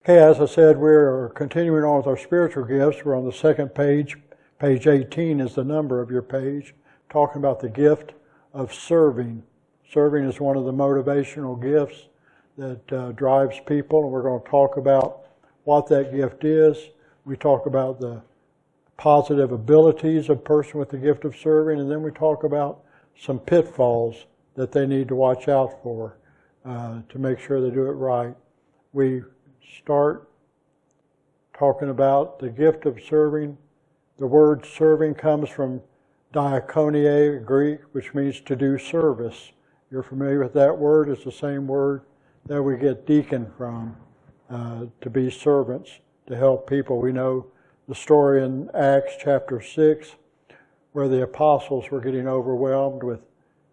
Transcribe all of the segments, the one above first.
Okay, as I said, we're continuing on with our spiritual gifts. We're on the second page. Page 18 is the number of your page, talking about the gift of serving. Serving is one of the motivational gifts that drives people, and we're going to talk about what that gift is. We talk about the positive abilities of a person with the gift of serving, and then we talk about some pitfalls that they need to watch out for to make sure they do it right. We start talking about the gift of serving. The word serving comes from diakonia, Greek, which means to do service. You're familiar with that word. It's the same word that we get deacon from, to be servants, to help people. We know the story in Acts chapter 6 where the apostles were getting overwhelmed with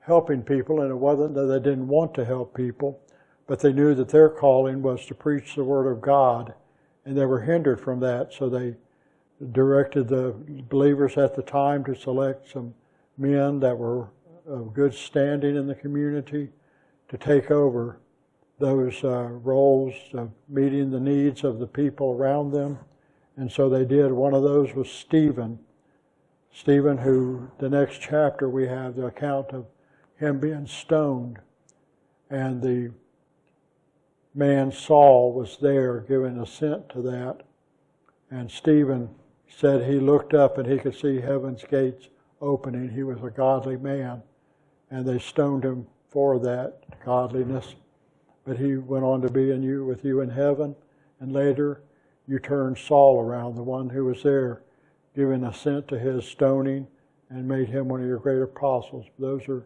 helping people, and it wasn't that they didn't want to help people, but they knew that their calling was to preach the Word of God, and they were hindered from that, so they directed the believers at the time to select some men that were of good standing in the community to take over those roles of meeting the needs of the people around them. And so they did. One of those was Stephen. Stephen, who the next chapter we have the account of him being stoned, and the man Saul was there giving assent to that. And Stephen said he looked up and he could see heaven's gates opening. He was a godly man, and they stoned him for that godliness. But he went on to be with you in heaven, and later you turned Saul around, the one who was there giving assent to his stoning, and made him one of your great apostles. Those are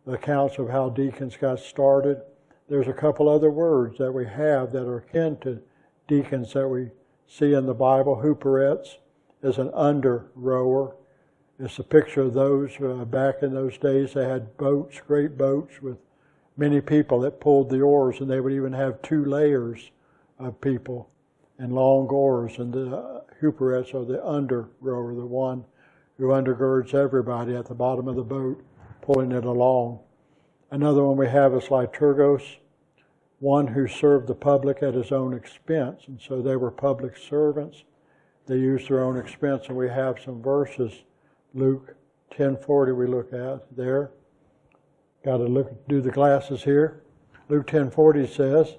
the accounts of how deacons got started. There's a couple other words that we have that are akin to deacons that we see in the Bible. Hooperettes is an under rower. It's a picture of those back in those days. They had boats, great boats with many people that pulled the oars, and they would even have 2 layers of people and long oars. And the hooperettes are the under rower, the one who undergirds everybody at the bottom of the boat, pulling it along. Another one we have is liturgos, one who served the public at his own expense. And so they were public servants. They used their own expense, and we have some verses. Luke 10:40 we look at there. Got to do the glasses here. Luke 10:40 says,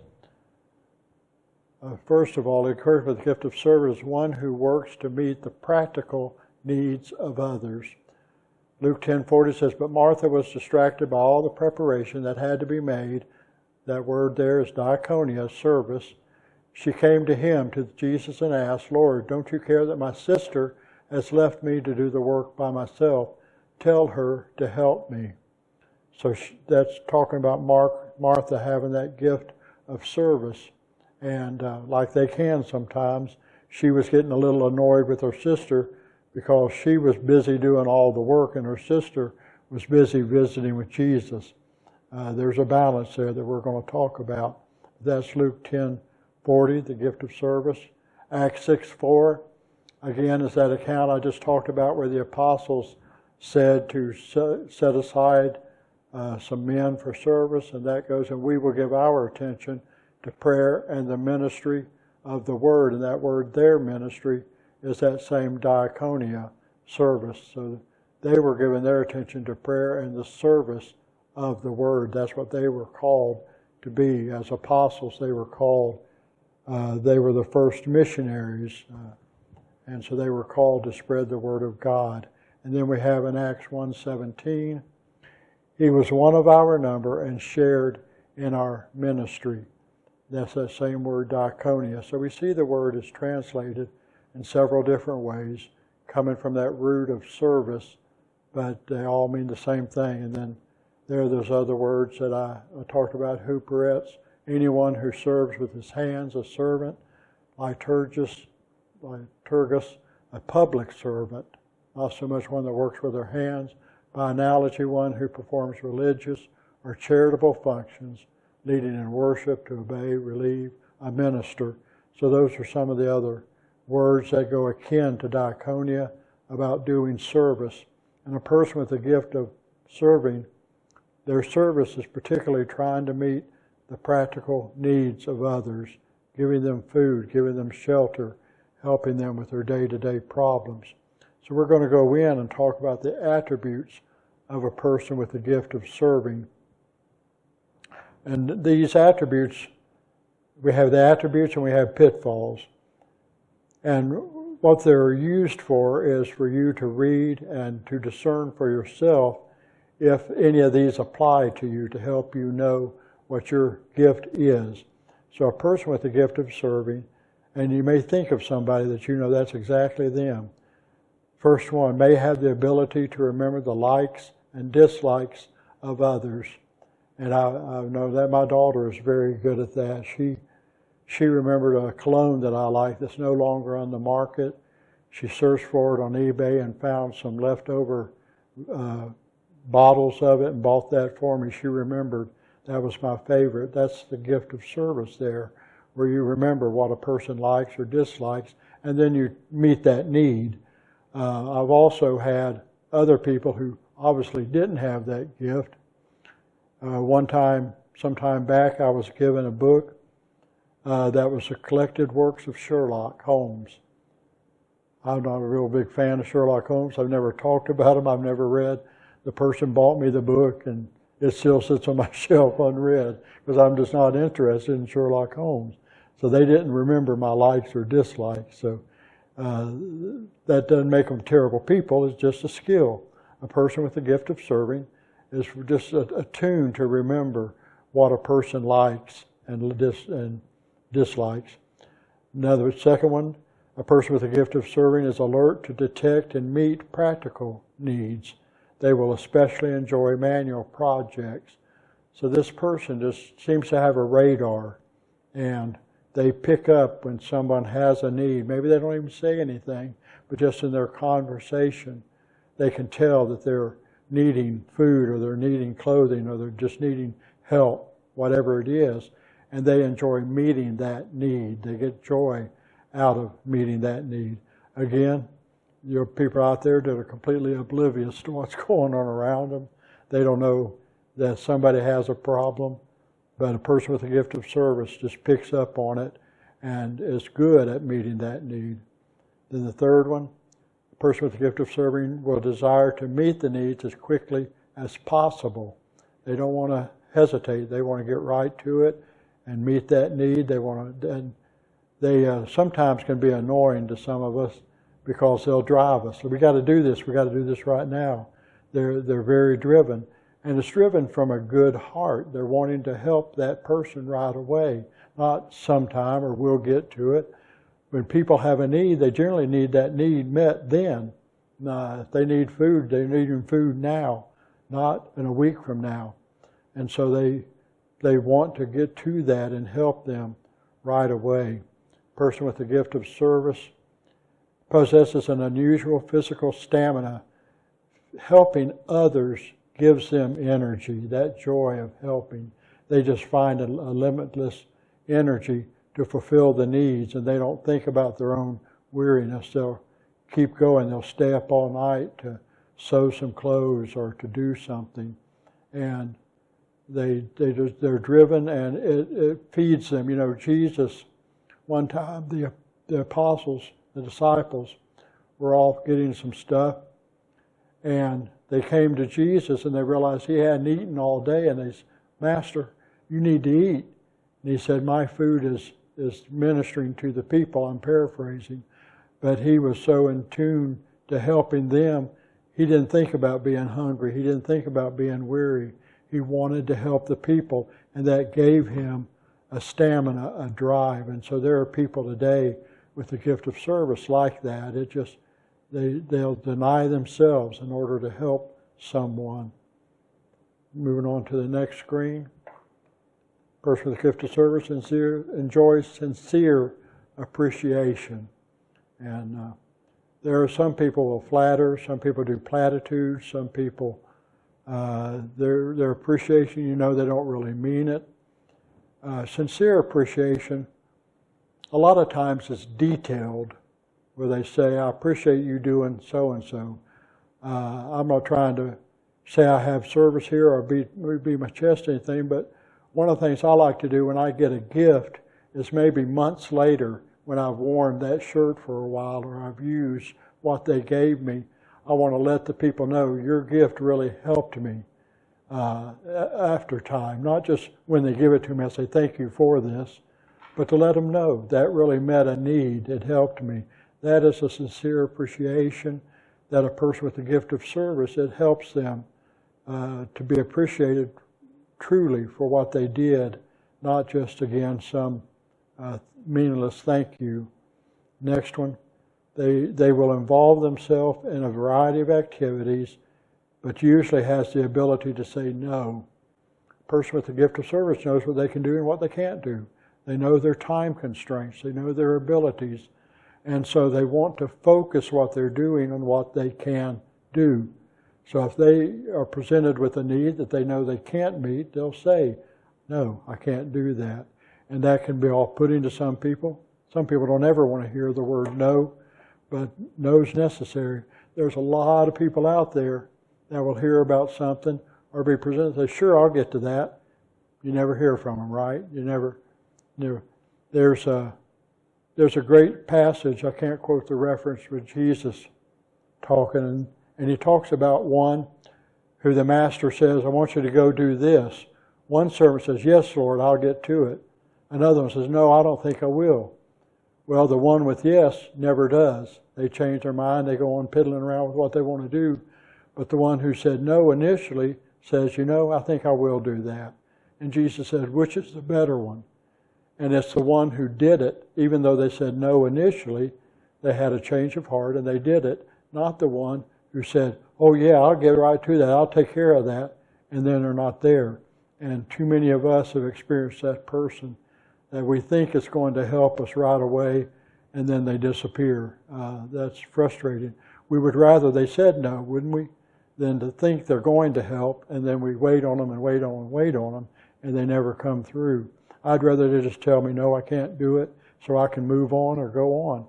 first of all, encouragement of the gift of service is one who works to meet the practical needs of others. Luke 10:40 says, but Martha was distracted by all the preparation that had to be made. That word there is diakonia, service. She came to him, to Jesus, and asked, Lord, don't you care that my sister has left me to do the work by myself? Tell her to help me. So that's talking about Martha having that gift of service. And like they can sometimes, she was getting a little annoyed with her sister because she was busy doing all the work and her sister was busy visiting with Jesus. There's a balance there that we're going to talk about. That's Luke 10:40, the gift of service. Acts 6:4, again, is that account I just talked about where the apostles said to set aside some men for service, and that goes, and we will give our attention to prayer and the ministry of the word. And that word, their ministry, is that same diakonia, service. So they were giving their attention to prayer and the service of the word. That's what they were called to be. As apostles, they were called, they were the first missionaries, and so they were called to spread the word of God. And then we have in Acts 1:17, he was one of our number and shared in our ministry. That's that same word, diakonia. So we see the word is translated in several different ways, coming from that root of service, but they all mean the same thing. And then there are those other words that I talked about, hooperettes, anyone who serves with his hands, a servant, liturgus, a public servant, not so much one that works with their hands. By analogy, one who performs religious or charitable functions, leading in worship, to obey, relieve, a minister. So those are some of the other words that go akin to diakonia about doing service. And a person with the gift of serving, their service is particularly trying to meet the practical needs of others, giving them food, giving them shelter, helping them with their day-to-day problems. So we're going to go in and talk about the attributes of a person with the gift of serving. And these attributes, we have the attributes and we have pitfalls. And what they're used for is for you to read and to discern for yourself if any of these apply to you, to help you know what your gift is. So a person with the gift of serving, and you may think of somebody that you know that's exactly them. First one, may have the ability to remember the likes and dislikes of others. And I know that my daughter is very good at that. She remembered a cologne that I like that's no longer on the market. She searched for it on eBay and found some leftover bottles of it and bought that for me. She remembered that was my favorite. That's the gift of service there, where you remember what a person likes or dislikes, and then you meet that need. I've also had other people who obviously didn't have that gift. One time, some time back, I was given a book that was the collected works of Sherlock Holmes. I'm not a real big fan of Sherlock Holmes. I've never talked about him. I've never read. The person bought me the book, and it still sits on my shelf unread because I'm just not interested in Sherlock Holmes. So they didn't remember my likes or dislikes. So that doesn't make them terrible people. It's just a skill. A person with the gift of serving is just attuned to remember what a person likes and dislikes. Another, second one, a person with a gift of serving is alert to detect and meet practical needs. They will especially enjoy manual projects. So this person just seems to have a radar, and they pick up when someone has a need. Maybe they don't even say anything, but just in their conversation, they can tell that they're needing food, or they're needing clothing, or they're just needing help, whatever it is, and they enjoy meeting that need. They get joy out of meeting that need. Again, there are people out there that are completely oblivious to what's going on around them. They don't know that somebody has a problem, but a person with a gift of service just picks up on it and is good at meeting that need. Then the third one, a person with a gift of serving will desire to meet the needs as quickly as possible. They don't want to hesitate. They want to get right to it and meet that need. And they sometimes can be annoying to some of us because they'll drive us. So we got to do this. We got to do this right now. They're very driven. And it's driven from a good heart. They're wanting to help that person right away, not sometime or we'll get to it. When people have a need, they generally need that need met then. If they need food, they need food now, not in a week from now. And so they want to get to that and help them right away. A person with the gift of service possesses an unusual physical stamina. Helping others gives them energy, that joy of helping. They just find a limitless energy to fulfill the needs, and they don't think about their own weariness. They'll keep going. They'll stay up all night to sew some clothes or to do something. And they're driven, and it feeds them. You know, Jesus, one time, the apostles, the disciples, were all getting some stuff, and they came to Jesus and they realized he hadn't eaten all day, and they said, "Master, you need to eat." And he said, "My food is ministering to the people." I'm paraphrasing. But he was so in tune to helping them, he didn't think about being hungry. He didn't think about being weary. He wanted to help the people, and that gave him a stamina, a drive. And so there are people today with the gift of service like that. It just, they'll deny themselves in order to help someone. Moving on to the next screen. Person with the gift of service enjoys sincere appreciation. And there are some people who will flatter, some people do platitudes, some people, their appreciation, you know, they don't really mean it. Sincere appreciation, a lot of times it's detailed, where they say, "I appreciate you doing so-and-so." I'm not trying to say I have service here or beat my chest or anything, but one of the things I like to do when I get a gift is maybe months later when I've worn that shirt for a while or I've used what they gave me. I want to let the people know your gift really helped me after time. Not just when they give it to me, I say thank you for this, but to let them know that really met a need. It helped me. That is a sincere appreciation that a person with the gift of service, it helps them to be appreciated truly for what they did, not just, again, some meaningless thank you. Next one, they will involve themselves in a variety of activities, but usually has the ability to say no. A person with the gift of service knows what they can do and what they can't do. They know their time constraints. They know their abilities. And so they want to focus what they're doing on what they can do. So if they are presented with a need that they know they can't meet, they'll say, no, I can't do that. And that can be off-putting to some people. Some people don't ever want to hear the word no, but no's necessary. There's a lot of people out there that will hear about something or be presented and say, sure, I'll get to that. You never hear from them, right? You never. There's a great passage, I can't quote the reference, with Jesus talking, and he talks about one who the master says, I want you to go do this. One servant says, yes, Lord, I'll get to it. Another one says, no, I don't think I will. Well, the one with yes never does. They change their mind, they go on piddling around with what they want to do. But the one who said no initially says, you know, I think I will do that. And Jesus said, which is the better one? And it's the one who did it, even though they said no initially, they had a change of heart and they did it, not the one who said, oh yeah, I'll get right to that, I'll take care of that, and then they're not there. And too many of us have experienced that person that we think is going to help us right away, and then they disappear. That's frustrating. We would rather they said no, wouldn't we, than to think they're going to help, and then we wait on them and wait on them and wait on them, and they never come through. I'd rather they just tell me, no, I can't do it, so I can move on or go on.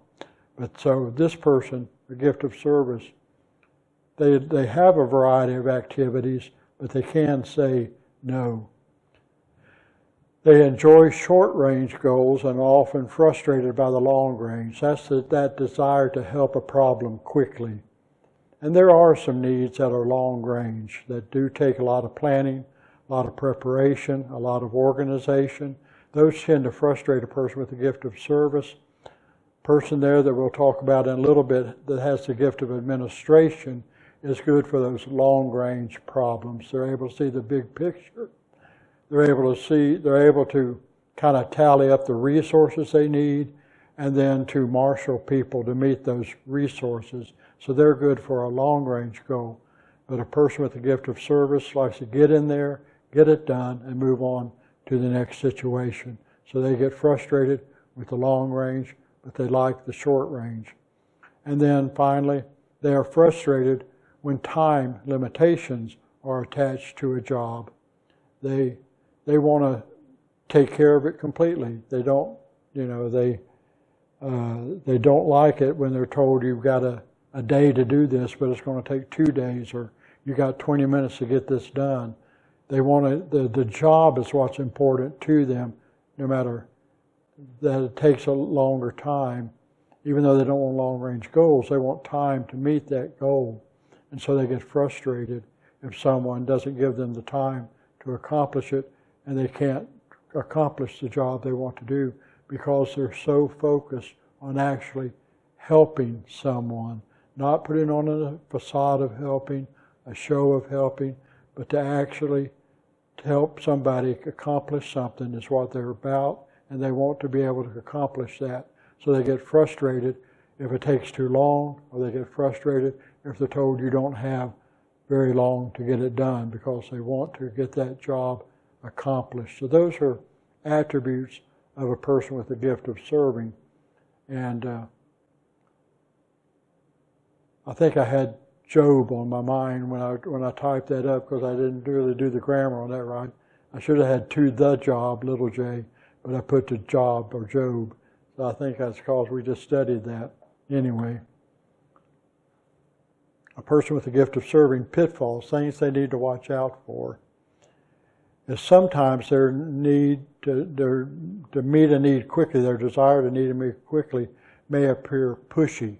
But so this person, the gift of service, they have a variety of activities, but they can say no. They enjoy short-range goals and are often frustrated by the long range. That's that desire to help a problem quickly. And there are some needs that are long range that do take a lot of planning, a lot of preparation, a lot of organization. Those tend to frustrate a person with the gift of service. Person there that we'll talk about in a little bit that has the gift of administration is good for those long-range problems. They're able to see the big picture. They're able to kind of tally up the resources they need and then to marshal people to meet those resources. So they're good for a long-range goal. But a person with the gift of service likes to get in there, get it done, and move on to the next situation. So they get frustrated with the long range, but they like the short range. And then finally, they are frustrated when time limitations are attached to a job. They want to take care of it completely. They don't, they don't like it when they're told you've got a day to do this, but it's going to take 2 days, or you got 20 minutes to get this done. They want to, the job is what's important to them, no matter that it takes a longer time. Even though they don't want long-range goals, they want time to meet that goal. And so they get frustrated if someone doesn't give them the time to accomplish it, and they can't accomplish the job they want to do because they're so focused on actually helping someone, not putting on a facade of helping, a show of helping, but to actually help somebody accomplish something is what they're about, and they want to be able to accomplish that. So they get frustrated if it takes too long, or they get frustrated if they're told you don't have very long to get it done, because they want to get that job accomplished. So those are attributes of a person with the gift of serving. And I think I had Job on my mind when I typed that up, because I didn't really do the grammar on that right. I should have had to the job, little j, but I put the job or Job. So I think that's because we just studied that. Anyway, a person with the gift of serving, pitfalls, things they need to watch out for. is sometimes their need to meet a need quickly, their desire to need to meet quickly may appear pushy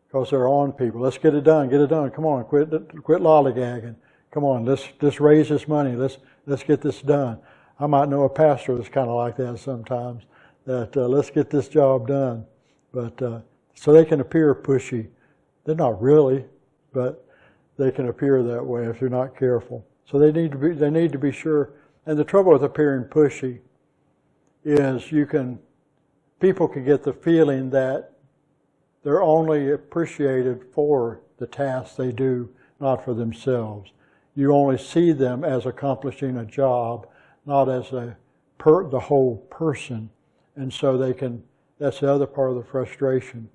because they're on people. Let's get it done, come on, quit lollygagging. Come on, let's raise this money, let's get this done. I might know a pastor that's kind of like that sometimes, that let's get this job done. But so they can appear pushy. They're not really, but they can appear that way if you're not careful. So they need to be sure. And the trouble with appearing pushy is people can get the feeling that they're only appreciated for the tasks they do, not for themselves. You only see them as accomplishing a job, not as the whole person. And so that's the other part of the frustration.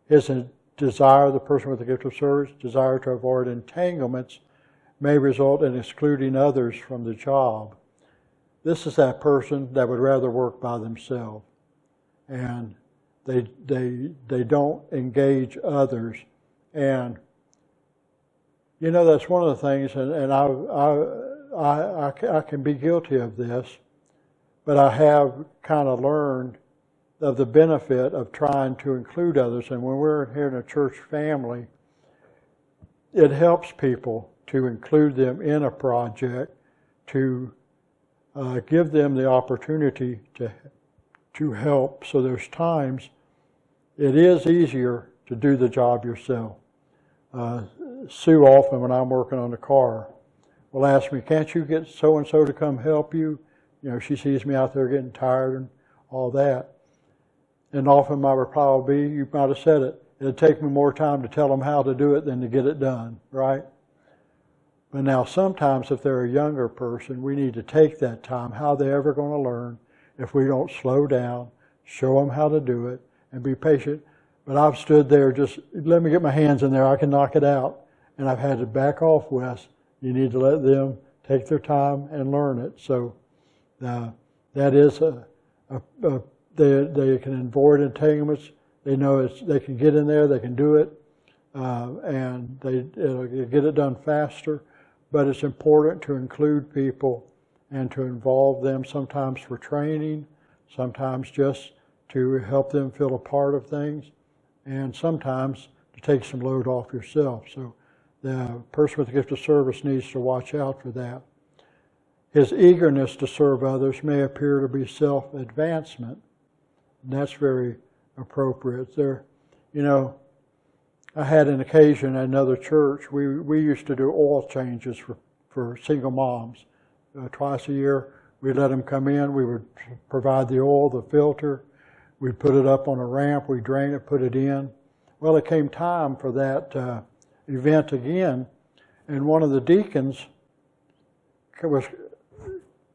Isn't desire, the person with the gift of service, desire to avoid entanglements may result in excluding others from the job. This is that person that would rather work by themselves. And they don't engage others. And that's one of the things, and I can be guilty of this, but I have kind of learned of the benefit of trying to include others. And when we're here in a church family, it helps people to include them in a project, to give them the opportunity to help. So there's times it is easier to do the job yourself. Sue often, when I'm working on the car, will ask me, can't you get so-and-so to come help you? She sees me out there getting tired and all that. And often my reply will be, you might have said it, it'd take me more time to tell them how to do it than to get it done, right? But now sometimes if they're a younger person, we need to take that time. How are they ever going to learn if we don't slow down, show them how to do it, and be patient? But I've stood there, just let me get my hands in there, I can knock it out. And I've had to back off, Wes. You need to let them take their time and learn it. So that is they can avoid entanglements. They know they can get in there, they can do it, and it'll get it done faster. But it's important to include people and to involve them, sometimes for training, sometimes just to help them feel a part of things, and sometimes to take some load off yourself. So the person with the gift of service needs to watch out for that. His eagerness to serve others may appear to be self-advancement. And that's very appropriate. I had an occasion at another church. We used to do oil changes for single moms. Twice a year, we'd let them come in. We would provide the oil, the filter. We'd put it up on a ramp. We'd drain it, put it in. Well, it came time for that event again, and one of the deacons was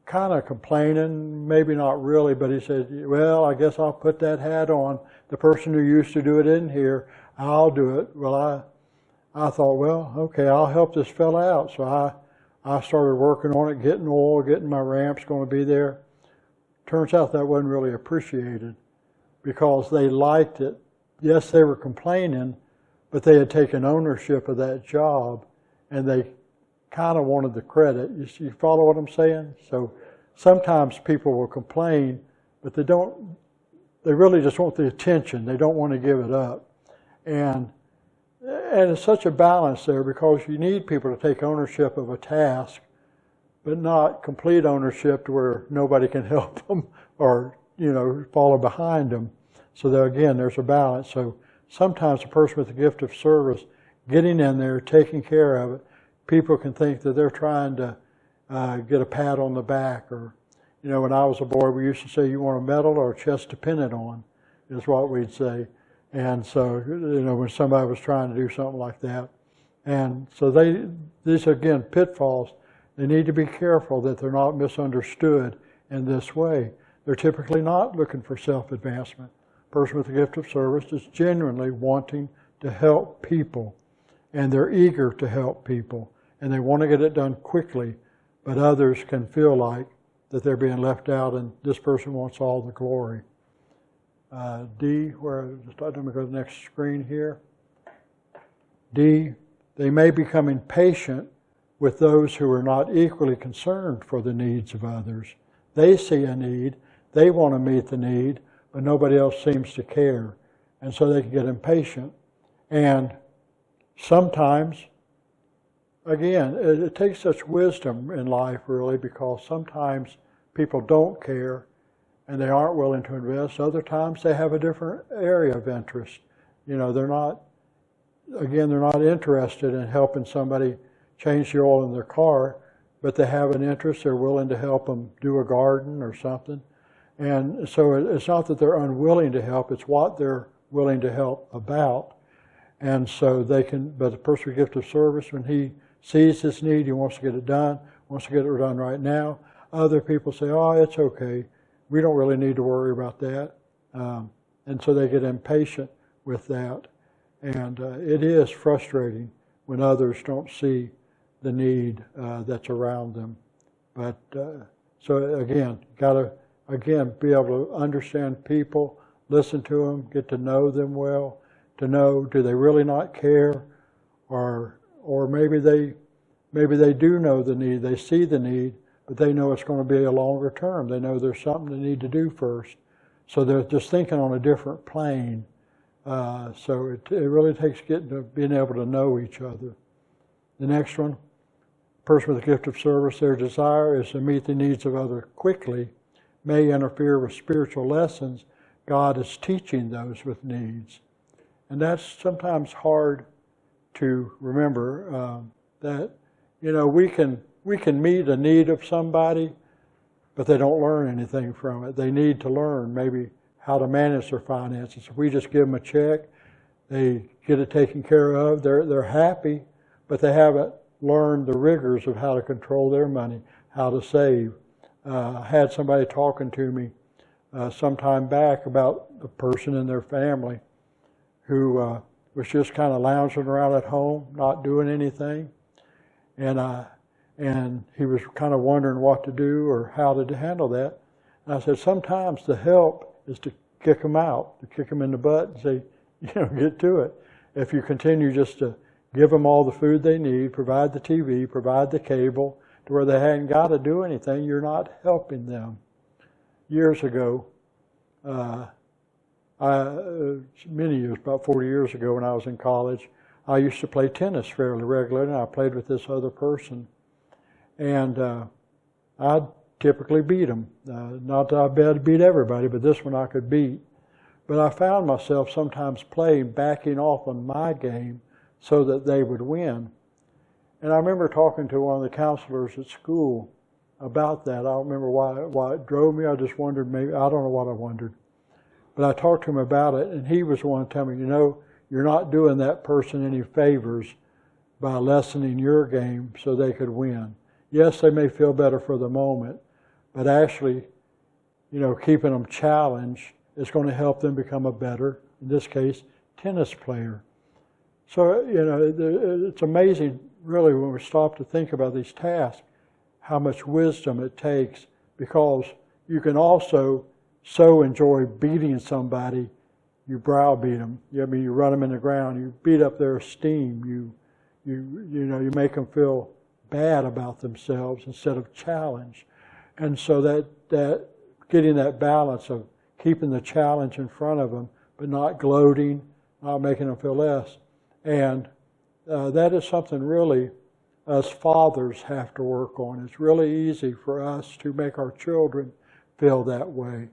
kind of complaining, maybe not really, but he said, well, I guess I'll put that hat on. The person who used to do it in here, I'll do it. Well, I thought, well, okay, I'll help this fella out. So I started working on it, getting oil, getting my ramps going to be there. Turns out that wasn't really appreciated because they liked it. Yes, they were complaining, but they had taken ownership of that job and they kind of wanted the credit. You follow what I'm saying? So sometimes people will complain, but they really just want the attention. They don't want to give it up. And it's such a balance there because you need people to take ownership of a task, but not complete ownership to where nobody can help them or, follow behind them. So there again, there's a balance. So sometimes a person with the gift of service, getting in there, taking care of it, people can think that they're trying to get a pat on the back. Or, when I was a boy, we used to say, you want a medal or a chest to pin it on, is what we'd say. And so, when somebody was trying to do something like that. And so these are, again, pitfalls. They need to be careful that they're not misunderstood in this way. They're typically not looking for self-advancement. A person with the gift of service is genuinely wanting to help people. And they're eager to help people. And they want to get it done quickly. But others can feel like that they're being left out and this person wants all the glory. D, let me go to the next screen here. D, they may become impatient with those who are not equally concerned for the needs of others. They see a need, they want to meet the need, but nobody else seems to care. And so they can get impatient. And sometimes, again, it takes such wisdom in life, really, because sometimes people don't care and they aren't willing to invest. Other times they have a different area of interest. You know, they're not interested in helping somebody change the oil in their car, but they have an interest. They're willing to help them do a garden or something. And so it's not that they're unwilling to help, it's what they're willing to help about. And so they can, but the person with gift of service, when he sees his need, he wants to get it done, wants to get it done right now. Other people say, oh, it's okay. We don't really need to worry about that. And so they get impatient with that. And it is frustrating when others don't see the need that's around them. But so again, got to be able to understand people, listen to them, get to know them well, to know, do they really not care, or maybe they do know the need, they see the need, but they know it's going to be a longer term. They know there's something they need to do first. So they're just thinking on a different plane. So it really takes being able to know each other. The next one, person with a gift of service, their desire is to meet the needs of others quickly, may interfere with spiritual lessons God is teaching those with needs. And that's sometimes hard to remember, that, you know, we can meet a need of somebody, but they don't learn anything from it. They need to learn maybe how to manage their finances. If we just give them a check, they get it taken care of, they're happy, but they haven't learned the rigors of how to control their money, how to save. I had somebody talking to me some time back about a person in their family who was just kind of lounging around at home, not doing anything. And he was kind of wondering what to do or how to handle that. And I said, sometimes the help is to kick them out, to kick them in the butt and say, you know, get to it. If you continue just to give them all the food they need, provide the TV, provide the cable, to where they hadn't got to do anything, you're not helping them. Years ago, many years, about 40 years ago when I was in college, I used to play tennis fairly regularly, and I played with this other person. And I'd typically beat them. Not that I beat everybody, but this one I could beat. But I found myself sometimes backing off on my game so that they would win. And I remember talking to one of the counselors at school about that. I don't remember why it drove me. I just wondered, maybe, I don't know what I wondered. But I talked to him about it, and he was the one to tell me, you know, you're not doing that person any favors by lessening your game so they could win. Yes, they may feel better for the moment, but actually, you know, keeping them challenged is going to help them become a better, in this case, tennis player. So, you know, it's amazing, really, when we stop to think about these tasks, how much wisdom it takes, because you can also so enjoy beating somebody, you browbeat them. I mean, you run them in the ground, you beat up their esteem, you make them feel bad about themselves instead of challenged. And so that getting that balance of keeping the challenge in front of them, but not gloating, not making them feel less. And that is something really us fathers have to work on. It's really easy for us to make our children feel that way,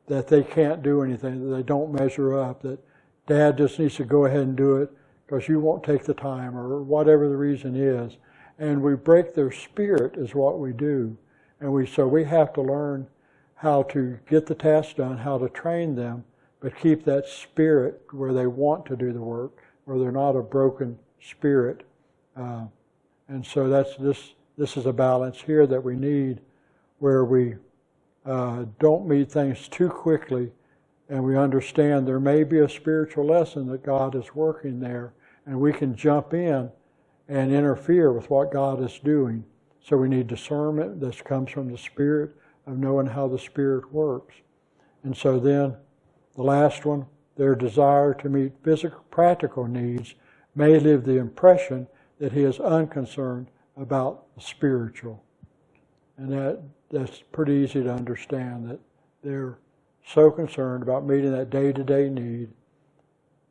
that they can't do anything, that they don't measure up, that Dad just needs to go ahead and do it because you won't take the time, or whatever the reason is. And we break their spirit is what we do. And so we have to learn how to get the task done, how to train them, but keep that spirit where they want to do the work, where they're not a broken spirit. And so this is a balance here that we need, where we don't meet things too quickly, and we understand there may be a spiritual lesson that God is working there, and we can jump in and interfere with what God is doing. So we need discernment that comes from the Spirit, of knowing how the Spirit works. And so then, the last one, their desire to meet physical, practical needs may leave the impression that he is unconcerned about the spiritual. And that's pretty easy to understand, that they're so concerned about meeting that day-to-day need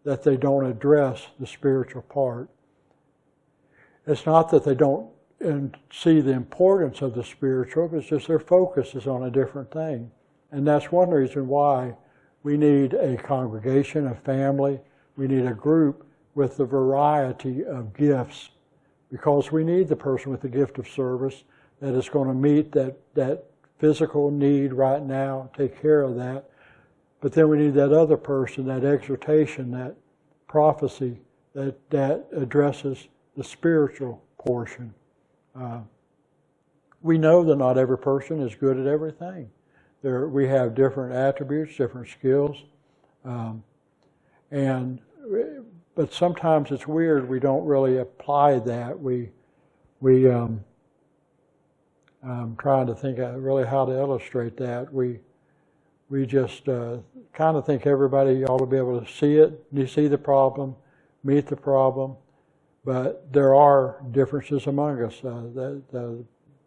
that they don't address the spiritual part. It's not that they don't see the importance of the spiritual, it's just their focus is on a different thing. And that's one reason why we need a congregation, a family, we need a group with a variety of gifts, because we need the person with the gift of service that is going to meet that physical need right now, take care of that. But then we need that other person, that exhortation, that prophecy, that addresses the spiritual portion. We know that not every person is good at everything. We have different attributes, different skills, but sometimes it's weird. We don't really apply that. I'm trying to think really how to illustrate that. We just kind of think everybody ought to be able to see it, see the problem, meet the problem. But there are differences among us.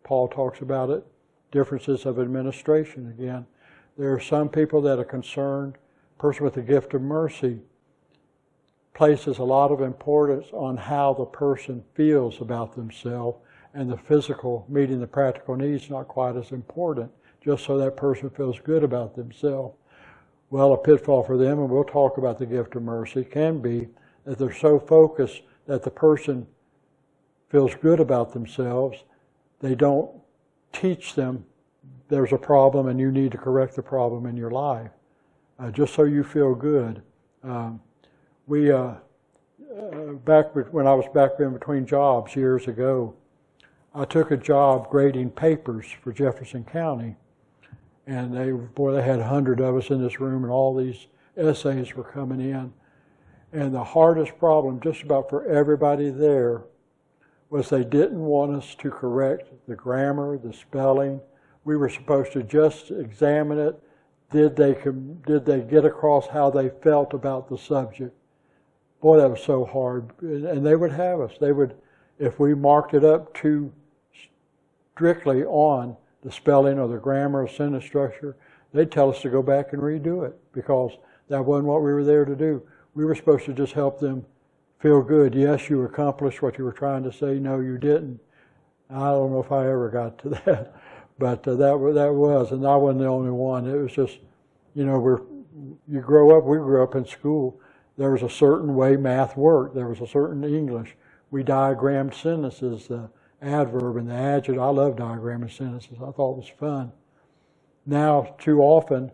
Paul talks about it, differences of administration again. There are some people that are concerned. A person with the gift of mercy places a lot of importance on how the person feels about themselves, and the physical, meeting the practical needs, not quite as important, just so that person feels good about themselves. Well, a pitfall for them, and we'll talk about the gift of mercy, can be that they're so focused that the person feels good about themselves, they don't teach them there's a problem and you need to correct the problem in your life, just so you feel good. Back when I was back in between jobs years ago, I took a job grading papers for Jefferson County, and they had 100 of us in this room, and all these essays were coming in. And the hardest problem just about for everybody there was they didn't want us to correct the grammar, the spelling. We were supposed to just examine it. Did they get across how they felt about the subject? Boy, that was so hard. And they would have us. If we marked it up too strictly on the spelling or the grammar or sentence structure, they'd tell us to go back and redo it, because that wasn't what we were there to do. We were supposed to just help them feel good. Yes, you accomplished what you were trying to say. No, you didn't. I don't know if I ever got to that, but that was, and I wasn't the only one. It was just, we grew up in school. There was a certain way math worked. There was a certain English. We diagrammed sentences, the adverb and the adjective. I love diagramming sentences. I thought it was fun. Now, too often,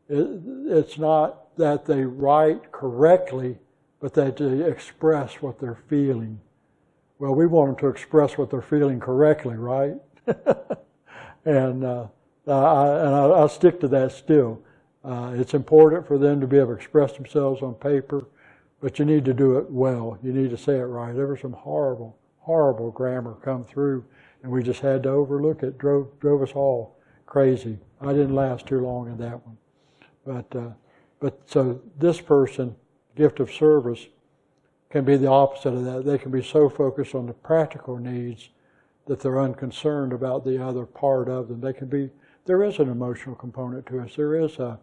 it's not that they write correctly, but that they express what they're feeling. Well, we want them to express what they're feeling correctly, right? And I stick to that still. It's important for them to be able to express themselves on paper, but you need to do it well. You need to say it right. There was some horrible, horrible grammar come through, and we just had to overlook it. Drove us all crazy. I didn't last too long in that one. But so this person, gift of service, can be the opposite of that. They can be so focused on the practical needs that they're unconcerned about the other part of them. There is an emotional component to us. There is an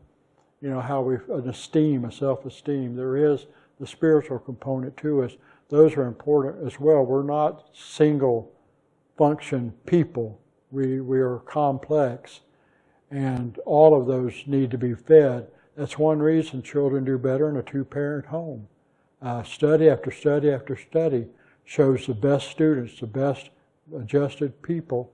esteem, a self-esteem. There is the spiritual component to us. Those are important as well. We're not single function people. We are complex, and all of those need to be fed. That's one reason children do better in a two-parent home. Study after study after study shows the best students, the best adjusted people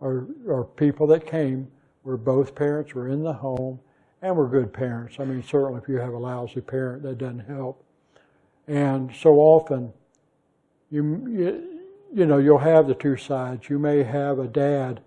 are people that came where both parents were in the home and were good parents. I mean, certainly if you have a lousy parent, that doesn't help. And so often, you'll have the two sides. You may have a dad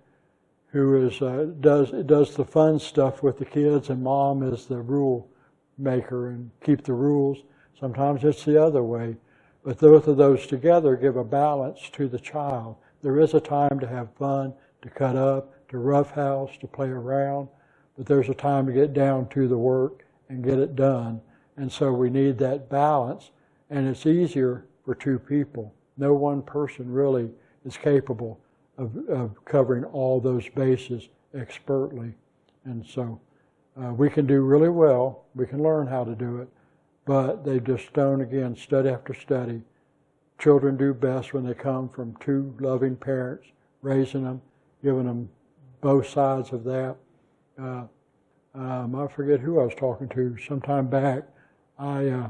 who does the fun stuff with the kids, and mom is the rule maker and keep the rules. Sometimes it's the other way. But both of those together give a balance to the child. There is a time to have fun, to cut up, to roughhouse, to play around, but there's a time to get down to the work and get it done. And so we need that balance, and it's easier for two people. No one person really is capable of covering all those bases expertly. And so we can do really well. We can learn how to do it. But they just don't, again, study after study. Children do best when they come from two loving parents, raising them, giving them both sides of that. I forget who I was talking to sometime back. I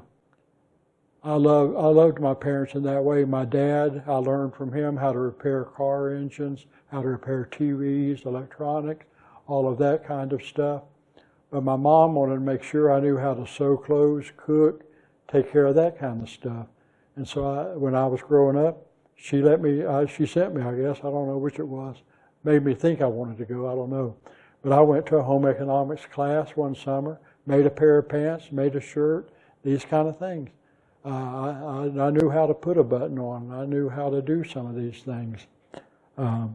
loved my parents in that way. My dad, I learned from him how to repair car engines, how to repair TVs, electronics, all of that kind of stuff. But my mom wanted to make sure I knew how to sew clothes, cook, take care of that kind of stuff. And so when I was growing up, she sent me, I guess, I don't know which it was, made me think I wanted to go, I don't know. But I went to a home economics class one summer, made a pair of pants, made a shirt, these kind of things. I knew how to put a button on. I knew how to do some of these things. I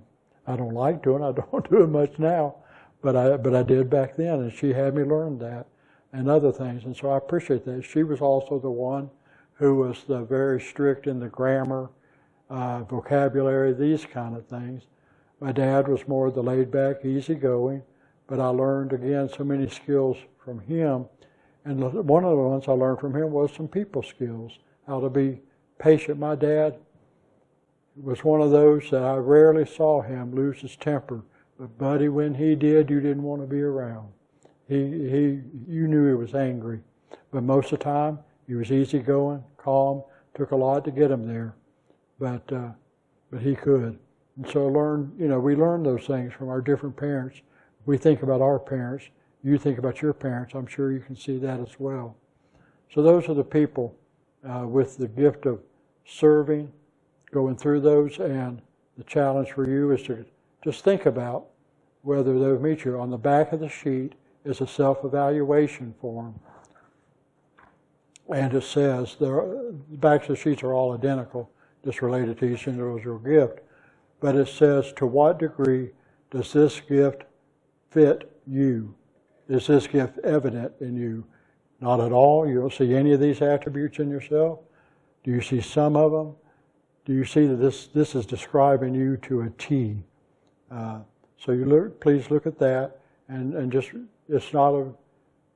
don't like doing it. I don't do it much now, but I did back then, and she had me learn that and other things. And so I appreciate that. She was also the one who was very strict in the grammar, vocabulary, these kind of things. My dad was more the laid-back, easygoing, but I learned, again, so many skills from him. And one of the ones I learned from him was some people skills, how to be patient. My dad was one of those that I rarely saw him lose his temper. But buddy, when he did, you didn't want to be around. You knew he was angry. But most of the time, he was easygoing, calm. Took a lot to get him there, but he could. And so we learn those things from our different parents. We think about our parents. You think about your parents. I'm sure you can see that as well. So those are the people with the gift of serving, going through those, and the challenge for you is to just think about whether they'll meet you. On the back of the sheet is a self-evaluation form. And it says, the backs of the sheets are all identical, just related to each individual gift. But it says, to what degree does this gift fit you? Is this gift evident in you? Not at all. You don't see any of these attributes in yourself. Do you see some of them? Do you see that this is describing you to a T? So please look at that, and just, it's not a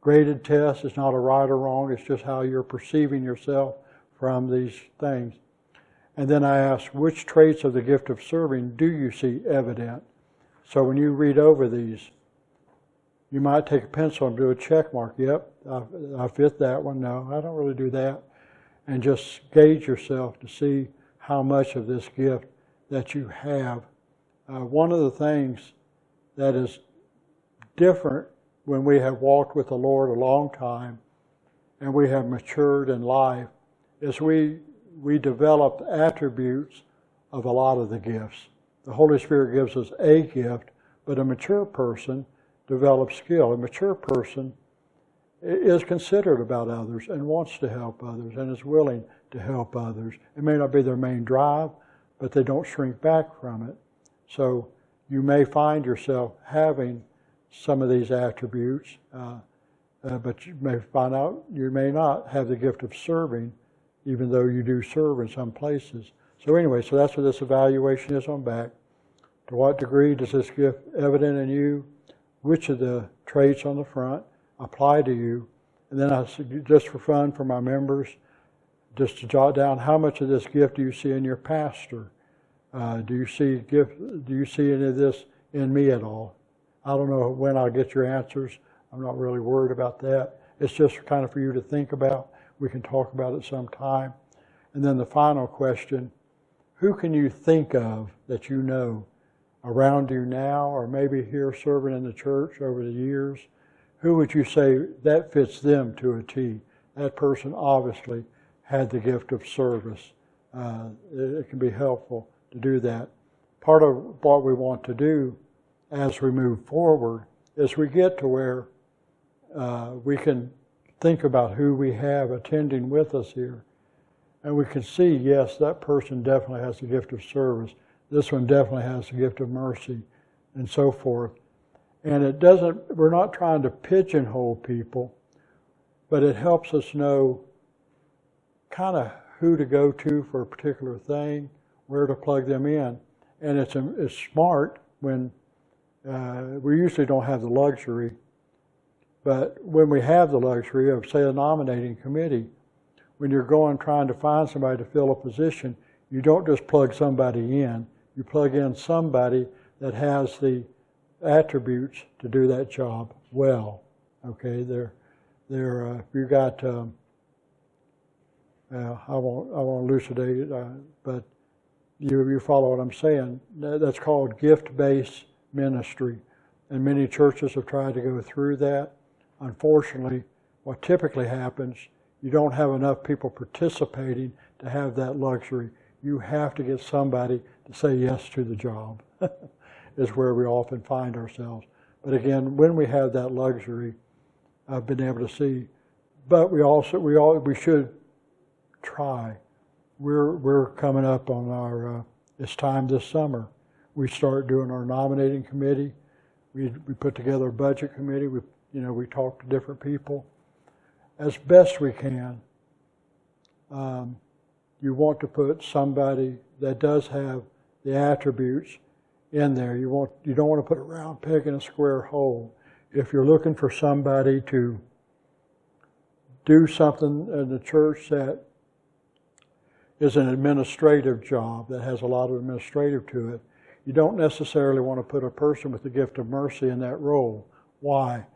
graded test. It's not a right or wrong. It's just how you're perceiving yourself from these things. And then I ask, which traits of the gift of serving do you see evident? So when you read over these, you might take a pencil and do a check mark. Yep, I fit that one. No, I don't really do that. And just gauge yourself to see how much of this gift that you have. One of the things that is different when we have walked with the Lord a long time and we have matured in life is we develop attributes of a lot of the gifts. The Holy Spirit gives us a gift, but a mature person develops skill. A mature person is considerate about others and wants to help others and is willing to help others. It may not be their main drive, but they don't shrink back from it. So you may find yourself having some of these attributes, but you may find out you may not have the gift of serving, even though you do serve in some places. So anyway, so that's what this evaluation is on back. To what degree does this gift evident in you? Which of the traits on the front apply to you? And then just for fun for my members, just to jot down, how much of this gift do you see in your pastor? Do you see any of this in me at all? I don't know when I'll get your answers. I'm not really worried about that. It's just kind of for you to think about. We can talk about it sometime. And then the final question, who can you think of that you know around you now, or maybe here serving in the church over the years? Who would you say that fits them to a T? That person obviously had the gift of service. It can be helpful to do that. Part of what we want to do as we move forward is we get to where we can think about who we have attending with us here. And we can see, yes, that person definitely has the gift of service. This one definitely has the gift of mercy, and so forth. And we're not trying to pigeonhole people, but it helps us know kind of who to go to for a particular thing, where to plug them in. And it's smart when we usually don't have the luxury, but when we have the luxury of, say, a nominating committee, when you're going trying to find somebody to fill a position, you don't just plug somebody in. You plug in somebody that has the attributes to do that job well. Okay, if you got, I won't elucidate it, but you follow what I'm saying. That's called gift-based ministry, and many churches have tried to go through that. Unfortunately, what typically happens, you don't have enough people participating to have that luxury. You have to get somebody to say yes to the job, is where we often find ourselves. But again, when we have that luxury, I've been able to see, but we should try. We're coming up on our, it's time this summer. We start doing our nominating committee. We put together a budget committee. We talk to different people as best we can. You want to put somebody that does have the attributes in there. You don't want to put a round peg in a square hole. If you're looking for somebody to do something in the church that is an administrative job, that has a lot of administrative to it, you don't necessarily want to put a person with the gift of mercy in that role. Why?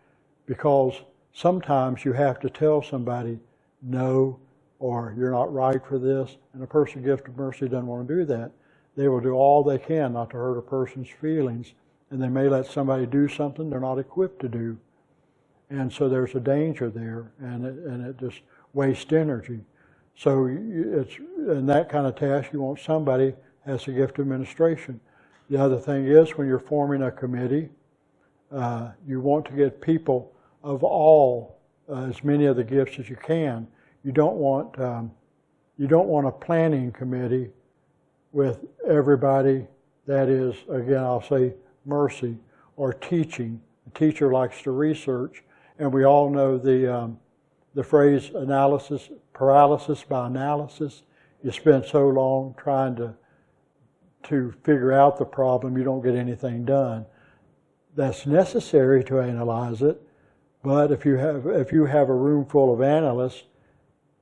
Because sometimes you have to tell somebody no, or you're not right for this, and a person with the gift of mercy doesn't want to do that. They will do all they can not to hurt a person's feelings, and they may let somebody do something they're not equipped to do. And so there's a danger there, and it just wastes energy. So it's in that kind of task, you want somebody who has the gift of administration. The other thing is, when you're forming a committee, you want to get people of all, as many of the gifts as you can. You don't want a planning committee with everybody that is, again, I'll say mercy or teaching. The teacher likes to research, and we all know the phrase paralysis by analysis. You spend so long trying to figure out the problem, you don't get anything done. That's necessary to analyze it, but if you have a room full of analysts,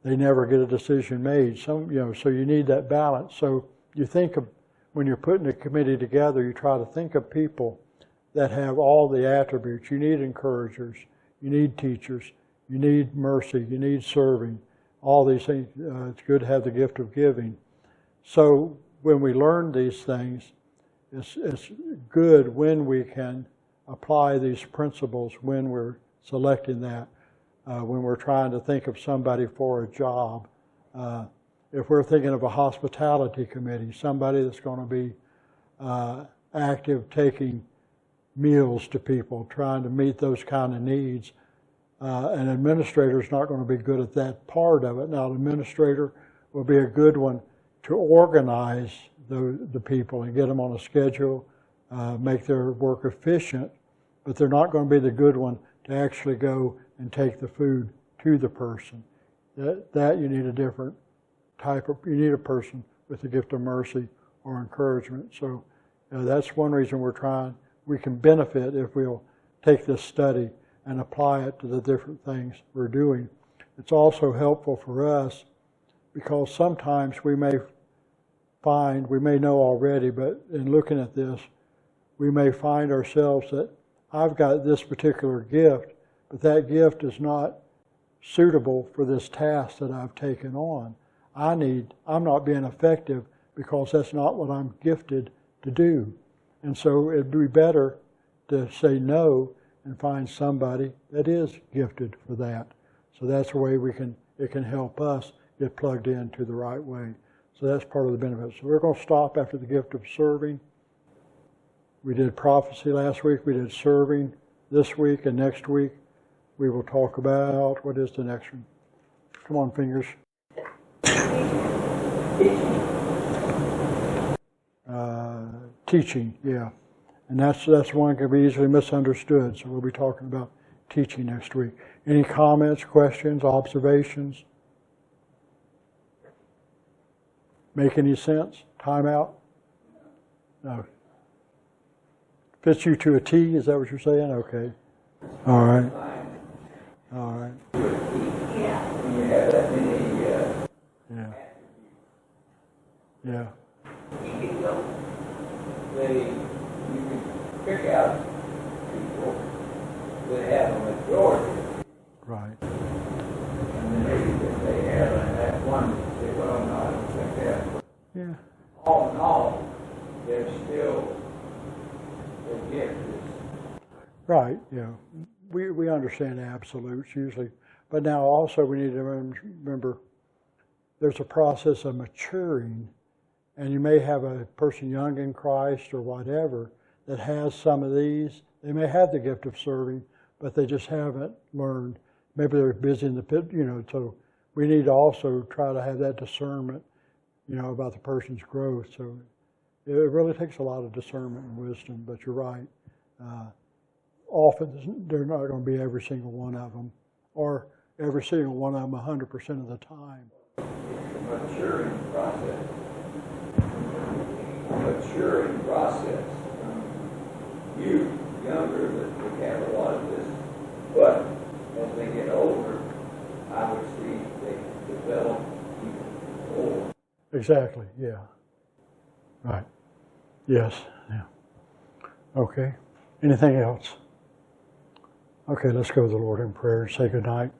they never get a decision made. So you need that balance. So you think of, when you're putting a committee together, you try to think of people that have all the attributes. You need encouragers, you need teachers, you need mercy, you need serving, all these things. It's good to have the gift of giving. So when we learn these things, it's good when we can apply these principles when we're selecting that, when we're trying to think of somebody for a job. If we're thinking of a hospitality committee, somebody that's going to be active taking meals to people, trying to meet those kind of needs, an administrator is not going to be good at that part of it. Now, an administrator will be a good one to organize the people and get them on a schedule, make their work efficient, but they're not going to be the good one to actually go and take the food to the person. That you need a different type of, you need a person with the gift of mercy or encouragement. So that's one reason we can benefit if we'll take this study and apply it to the different things we're doing. It's also helpful for us because sometimes we may know already, but in looking at this, we may find ourselves that I've got this particular gift, but that gift is not suitable for this task that I've taken on. I'm not being effective because that's not what I'm gifted to do. And so it'd be better to say no and find somebody that is gifted for that. So that's the way it can help us get plugged into the right way. So that's part of the benefit. So we're going to stop after the gift of serving. We did prophecy last week. We did serving this week, and next week we will talk about, what is the next one? Come on, fingers. Teaching, yeah. And that's one that can be easily misunderstood. So we'll be talking about teaching next week. Any comments, questions, observations? Make any sense? Time out? No. Fits you to a T, is that what you're saying? Okay. All right. All right. When you have that many, Yeah. Yeah. you can pick out people that have a majority. Right. And then maybe if they have that one, say, well, no, I don't think that. Yeah. All in all, there's still the gift is. Right. Yeah. We understand absolutes usually, but now also we need to remember there's a process of maturing, and you may have a person young in Christ or whatever that has some of these. They may have the gift of serving, but they just haven't learned. Maybe they're busy in the pit, so we need to also try to have that discernment, about the person's growth. So it really takes a lot of discernment and wisdom, but you're right. Often they're not going to be every single one of them, or every single one of them 100% of the time. Maturing process. Maturing process. You, younger, that have a lot of this, but as they get older, I would see they develop even more. Exactly, yeah. Right. Yes, yeah. Okay. Anything else? Okay, let's go to the Lord in prayer and say good night.